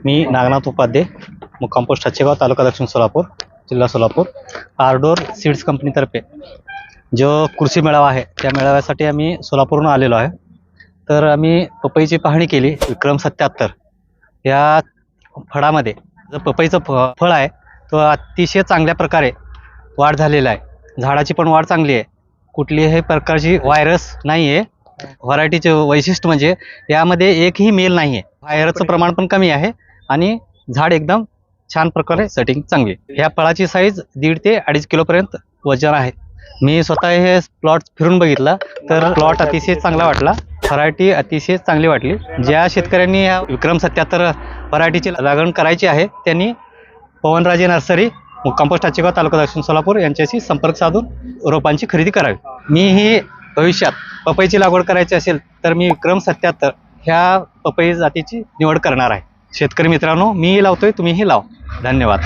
मी नागनाथ उपाध्ये, मुक्काम पोस्ट हच्छेगाव, तालुका दक्षिण सोलापूर, जिल्हा सोलापूर. आर्डोर सीड्स कंपनीतर्फे जो कृषी मेळावा आहे त्या मेळाव्यासाठी आम्ही सोलापूरहून आलेलो आहे. तर आम्ही पपईची पाहणी केली. विक्रम 77 या फळामध्ये जो पपईचं फळ आहे तो अतिशय चांगल्या प्रकारे वाढ झालेला आहे. झाडाची पण वाढ चांगली आहे. कुठलीही प्रकारची व्हायरस नाही आहे. व्हरायटीचे वैशिष्ट्य म्हणजे यामध्ये एकही मेल नाही आहे. व्हायरसचं प्रमाण पण कमी आहे आणि झाड एकदम छान प्रकारे सेटिंग चांगली. ह्या फळाची साईज 1.5 ते 2.5 किलोपर्यंत वजन आहे. मी स्वतः हे प्लॉट फिरून बघितला तर प्लॉट अतिशय चांगला वाटला. व्हरायटी अतिशय चांगली वाटली. ज्या शेतकऱ्यांनी या विक्रम 77 व्हरायटीची लागवड करायची आहे त्यांनी पवनराजे नर्सरी, मुक्काम पोस्ट हच्छेगाव, तालुका दक्षिण सोलापूर यांच्याशी संपर्क साधून रोपांची खरेदी करावी. मी ही भविष्यात पपईची लागवड करायची असेल तर मी विक्रम 77 ह्या पपई जातीची निवड करणार आहे. शेतकरी मित्रांनो, मीही लावतोय, तुम्हीही लावा. धन्यवाद.